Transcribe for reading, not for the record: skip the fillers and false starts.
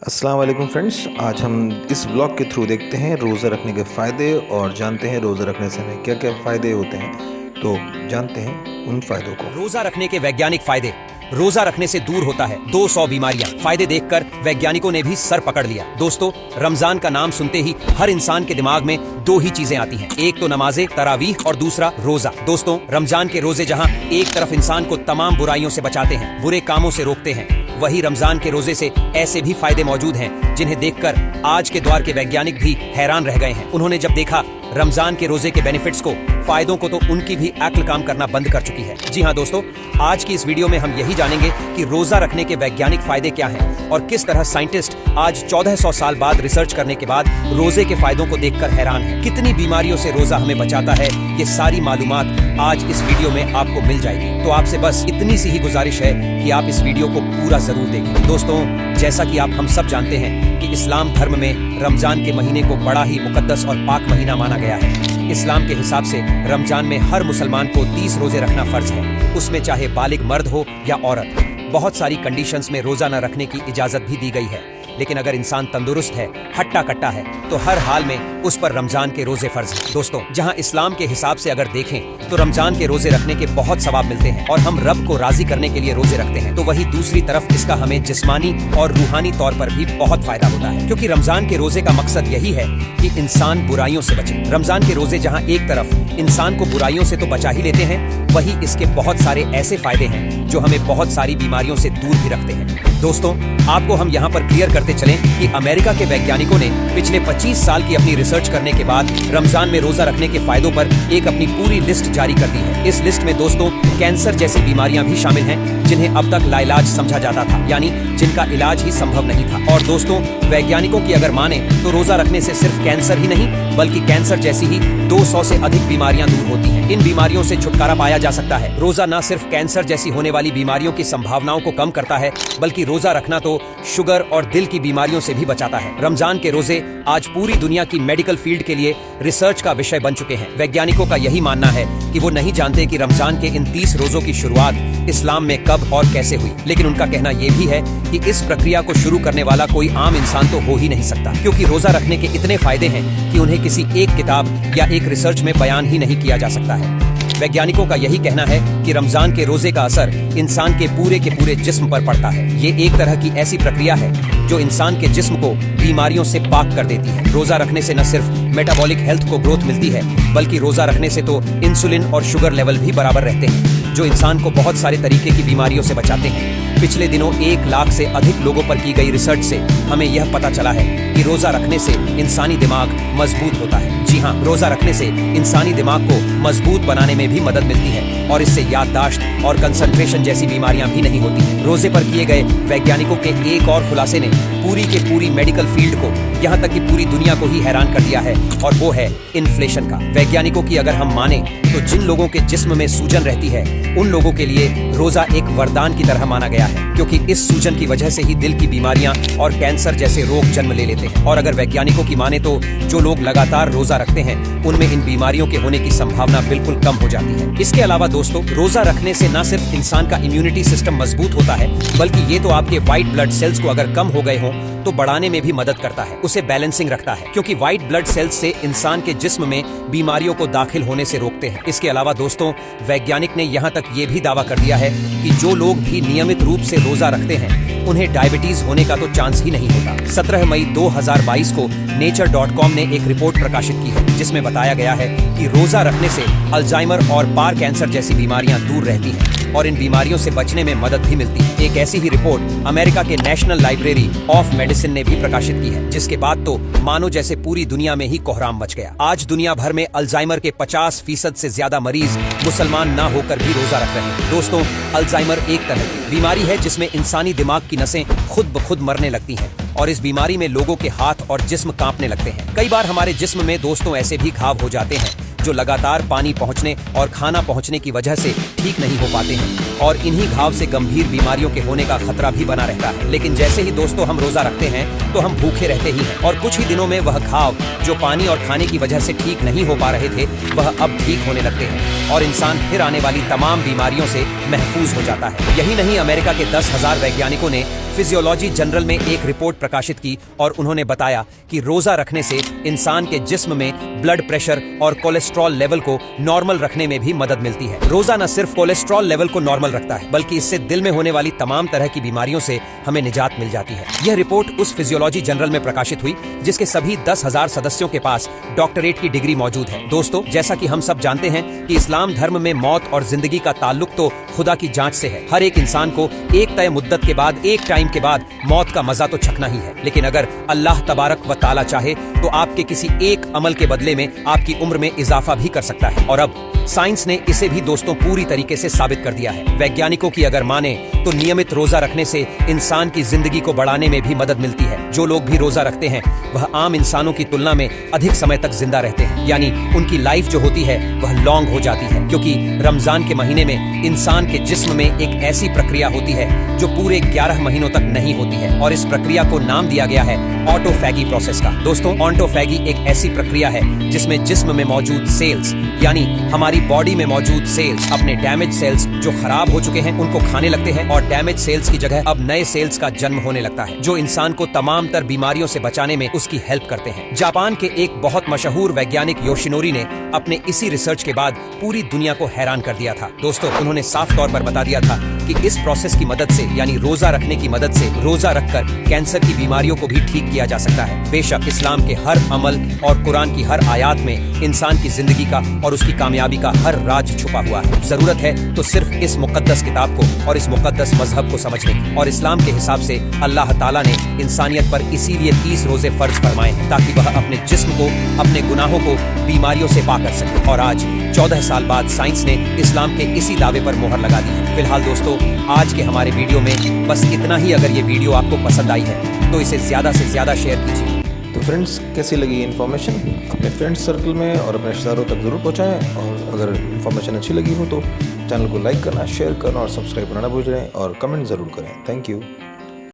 अस्सलाम वालेकुम फ्रेंड्स, आज हम इस ब्लॉग के थ्रू देखते हैं रोज़ा रखने के फ़ायदे और जानते हैं रोज़ा रखने से हमें क्या क्या फ़ायदे होते हैं। तो जानते हैं उन फ़ायदों को। रोजा रखने के वैज्ञानिक फायदे। रोजा रखने से दूर होता है 200 बीमारियां। फायदे देखकर वैज्ञानिकों ने भी सर पकड़ लिया। दोस्तों, रमजान का नाम सुनते ही हर इंसान के दिमाग में दो ही चीजें आती हैं, एक तो नमाज़े तरावीह और दूसरा रोजा। दोस्तों, रमजान के रोजे जहां एक तरफ इंसान को तमाम बुराइयों से बचाते हैं, बुरे कामों से रोकते हैं, वही रमजान के रोजे से ऐसे भी फायदे मौजूद हैं जिन्हें देखकर आज के दौर के वैज्ञानिक भी हैरान रह गए हैं। उन्होंने जब देखा रमजान के रोजे के बेनिफिट्स को, फायदों को, तो उनकी भी अक्ल काम करना बंद कर चुकी है। जी हाँ दोस्तों, आज की इस वीडियो में हम यही जानेंगे कि रोजा रखने के वैज्ञानिक फायदे क्या हैं और किस तरह साइंटिस्ट आज 1400 साल बाद रिसर्च करने के बाद रोजे के फायदों को देखकर हैरान हैं। कितनी बीमारियों से रोजा हमें बचाता है, ये सारी मालूमात आज इस वीडियो में आपको मिल जाएगी। तो आपसे बस इतनी सी ही गुजारिश है कि आप इस वीडियो को पूरा जरूर देखें। दोस्तों, जैसा कि हम सब जानते हैं कि इस्लाम धर्म में रमजान के महीने को बड़ा ही मुकद्दस और पाक महीना माना गया है। इस्लाम के हिसाब से रमजान में हर मुसलमान को 30 रोजे रखना फर्ज है, उसमें चाहे बालिग मर्द हो या औरत। बहुत सारी कंडीशंस में रोजा न रखने की इजाजत भी दी गई है, लेकिन अगर इंसान तंदुरुस्त है, हट्टा कट्टा है, तो हर हाल में उस पर रमजान के रोजे फर्ज हैं। दोस्तों, जहां इस्लाम के हिसाब से अगर देखें तो रमजान के रोजे रखने के बहुत सवाब मिलते हैं और हम रब को राजी करने के लिए रोजे रखते हैं, तो वही दूसरी तरफ इसका हमें जिस्मानी और रूहानी तौर पर भी बहुत फायदा होता है, क्योंकि रमजान के रोजे का मकसद यही है कि इंसान बुराइयों से बचे। रमजान के रोजे जहाँ एक तरफ इंसान को बुराइयों से तो बचा ही लेते हैं, वही इसके बहुत सारे ऐसे फायदे हैं जो हमें बहुत सारी बीमारियों से दूर भी रखते हैं। दोस्तों, आपको हम यहाँ पर क्लियर करते चलें कि अमेरिका के वैज्ञानिकों ने पिछले 25 साल की अपनी रिसर्च करने के बाद रमजान में रोजा रखने के फायदों पर एक अपनी पूरी लिस्ट जारी कर दी है। इस लिस्ट में दोस्तों कैंसर जैसी बीमारियां भी शामिल हैं जिन्हें अब तक लाइलाज समझा जाता था, यानी जिनका इलाज ही संभव नहीं था। और दोस्तों, वैज्ञानिकों की अगर माने तो रोजा रखने से सिर्फ कैंसर ही नहीं बल्कि कैंसर जैसी ही 200 से अधिक बीमारियां दूर होती हैं। इन बीमारियों से छुटकारा पाया जा सकता है। रोजा न सिर्फ कैंसर जैसी होने वाली बीमारियों की संभावनाओं को कम करता है, बल्कि रोजा रखना तो शुगर और दिल की बीमारियों से भी बचाता है। रमजान के रोजे आज पूरी दुनिया की मेडिकल फील्ड के लिए रिसर्च का विषय बन चुके हैं। वैज्ञानिकों का यही मानना है कि वो नहीं जानते कि रमजान के इन 30 रोजों की शुरुआत इस्लाम में कब और कैसे हुई, लेकिन उनका कहना यह भी है कि इस प्रक्रिया को शुरू करने वाला कोई आम इंसान तो हो ही नहीं सकता, क्योंकि रोजा रखने के इतने फायदे हैं कि उन्हें किसी एक किताब या एक रिसर्च में बयान ही नहीं किया जा सकता है। वैज्ञानिकों का यही कहना है कि रमजान के रोजे का असर इंसान के पूरे जिस्म पर पड़ता है। ये एक तरह की ऐसी प्रक्रिया है जो इंसान के जिस्म को बीमारियों से पाक कर देती है। रोजा रखने से न सिर्फ मेटाबॉलिक हेल्थ को ग्रोथ मिलती है, बल्कि रोजा रखने से तो इंसुलिन और शुगर लेवल भी बराबर रहते हैं, जो इंसान को बहुत सारे तरीके की बीमारियों से बचाते हैं। पिछले दिनों 1 लाख से अधिक लोगों पर की गई रिसर्च से हमें यह पता चला है कि रोजा रखने से इंसानी दिमाग मजबूत होता है। जी हाँ, रोजा रखने से इंसानी दिमाग को मजबूत बनाने में भी मदद मिलती है और इससे याददाश्त और कंसंट्रेशन जैसी बीमारियां भी नहीं होती। रोजे पर किए गए वैज्ञानिकों के एक और खुलासे ने पूरी के पूरी मेडिकल फील्ड को, यहाँ तक कि पूरी दुनिया को ही हैरान कर दिया है, और वो है इन्फ्लेशन का। वैज्ञानिकों की अगर हम माने तो जिन लोगों के जिस्म में सूजन रहती है, उन लोगों के लिए रोजा एक वरदान की तरह माना गया है, क्योंकि इस सूजन की वजह से ही दिल की बीमारियां और कैंसर जैसे रोग जन्म ले लेते हैं। और अगर वैज्ञानिकों की माने तो जो लोग लगातार रोजा रखते हैं, उनमें इन बीमारियों के होने की संभावना बिल्कुल कम हो जाती है। इसके अलावा दोस्तों, रोजा रखने से न सिर्फ इंसान का इम्यूनिटी सिस्टम मजबूत होता है, बल्कि ये तो आपके व्हाइट ब्लड सेल्स को अगर कम हो गए हों तो बढ़ाने में भी मदद करता है, उसे बैलेंसिंग रखता है, क्योंकि व्हाइट ब्लड सेल्स से इंसान के जिस्म में बीमारियों को दाखिल होने से रोकते हैं। इसके अलावा दोस्तों, वैज्ञानिक ने यहाँ तक ये भी दावा कर दिया है कि जो लोग भी नियमित रूप से रोजा रखते हैं, उन्हें डायबिटीज होने का तो चांस ही नहीं होता। 17 मई 2022 को nature.com ने एक रिपोर्ट प्रकाशित की है जिसमें बताया गया है कि रोजा रखने से अल्जाइमर और बार कैंसर जैसी बीमारियां दूर रहती हैं और इन बीमारियों से बचने में मदद भी मिलती है। एक ऐसी ही रिपोर्ट अमेरिका के नेशनल लाइब्रेरी ऑफ मेडिसिन ने भी प्रकाशित की है, जिसके बाद तो मानो जैसे पूरी दुनिया में ही कोहराम मच गया। आज दुनिया भर में अल्जाइमर के 50% से ज्यादा मरीज मुसलमान ना होकर भी रोजा रख रहे हैं। दोस्तों, अल्जाइमर एक तरह की बीमारी है जिसमें इंसानी दिमाग की नसें खुद ब खुद मरने लगती हैं और इस बीमारी में लोगों के हाथ और जिस्म कांपने लगते हैं। कई बार हमारे जिस्म में दोस्तों ऐसे भी घाव हो जाते हैं जो लगातार पानी पहुंचने और खाना पहुंचने की वजह से ठीक नहीं हो पाते हैं और इन्हीं घाव से गंभीर बीमारियों के होने का खतरा भी बना रहता है। लेकिन जैसे ही दोस्तों हम रोजा रखते हैं तो हम भूखे रहते ही हैं और कुछ ही दिनों में वह घाव जो पानी और खाने की वजह से ठीक नहीं हो पा रहे थे, वह अब ठीक होने लगते हैं और इंसान फिर आने वाली तमाम बीमारियों से महफूज हो जाता है। यही नहीं, अमेरिका के 10,000 वैज्ञानिकों ने फिजियोलॉजी जर्नल में एक रिपोर्ट प्रकाशित की और उन्होंने बताया कि रोजा रखने से इंसान के जिस्म में ब्लड प्रेशर और कोलेस्ट्रॉल लेवल को नॉर्मल रखने में भी मदद मिलती है। रोजा न सिर्फ कोलेस्ट्रॉल लेवल को नॉर्मल रखता है, बल्कि इससे दिल में होने वाली तमाम तरह की बीमारियों से हमें निजात मिल जाती है। यह रिपोर्ट उस फिजियोलॉजी जर्नल में प्रकाशित हुई जिसके सभी 10,000 सदस्यों के पास डॉक्टरेट की डिग्री मौजूद है। दोस्तों, जैसा कि हम सब जानते हैं कि इस्लाम धर्म में मौत और जिंदगी का ताल्लुक तो खुदा की जांच से है। हर एक इंसान को एक तय मुद्दत के बाद, एक टाइम के बाद मौत का मजा तो चखना ही है। लेकिन अगर अल्लाह तबारक व ताला चाहे तो आपके किसी एक अमल के बदले में आपकी उम्र में इजाफा भी कर सकता है। और अब साइंस ने इसे भी दोस्तों पूरी तरीके से साबित कर दिया है। वैज्ञानिकों की अगर माने तो नियमित रोजा रखने से इंसान की जिंदगी को बढ़ाने में भी मदद मिलती है। जो लोग भी रोजा रखते हैं वह आम इंसानों की तुलना में अधिक समय तक जिंदा रहते हैं, यानी उनकी लाइफ जो होती है वह लॉन्ग हो जाती है, क्योंकि रमजान के महीने में इंसान के जिस्म में एक ऐसी प्रक्रिया होती है जो पूरे 11 महीनों तक नहीं होती है, और इस प्रक्रिया को नाम दिया गया है ऑटोफैगी प्रोसेस का। दोस्तों, ऑटोफैगी एक ऐसी प्रक्रिया है जिसमें जिस्म में मौजूद सेल्स, यानी हमारी बॉडी में मौजूद सेल्स अपने डैमेज सेल्स जो खराब हो चुके हैं उनको खाने लगते हैं, और डैमेज सेल्स की जगह अब नए सेल्स का जन्म होने लगता है जो इंसान को तमाम तर बीमारियों से बचाने में उसकी हेल्प करते हैं। जापान के एक बहुत मशहूर वैज्ञानिक योशिनोरी ने अपने इसी रिसर्च के बाद पूरी दुनिया को हैरान कर दिया था। दोस्तों, उन्होंने साफ तौर पर बता दिया था कि इस प्रोसेस की मदद से, यानी रोजा रखने की मदद से, रोजा रखकर कैंसर की बीमारियों को भी ठीक किया जा सकता है। बेशक इस्लाम के हर अमल और कुरान की हर आयत में इंसान की जिंदगी का और उसकी कामयाबी का हर राज छुपा हुआ है। जरूरत है तो सिर्फ इस मुकद्दस किताब को और इस मुकद्दस मजहब को समझने। और इस्लाम के हिसाब से अल्लाह ताला ने इंसानियत पर इसीलिए 30 रोजे फर्ज फरमाए हैं ताकि वह अपने जिस्म को, अपने गुनाहों को बीमारियों से पाक कर सके। और आज 14 साल बाद साइंस ने इस्लाम के इसी दावे पर मोहर लगा दी है। फिलहाल दोस्तों, आज के हमारे वीडियो में बस इतना ही। अगर ये वीडियो आपको पसंद आई है तो इसे ज्यादा से ज्यादा शेयर कीजिए। तो फ्रेंड्स, कैसी लगी इन्फॉर्मेशन अपने फ्रेंड्स सर्कल में और अपने रिश्तेदारों तक ज़रूर पहुंचाएं। और अगर इन्फॉर्मेशन अच्छी लगी हो तो चैनल को लाइक करना, शेयर करना और सब्सक्राइब करना ना भूल जाएं, और कमेंट ज़रूर करें। Thank you.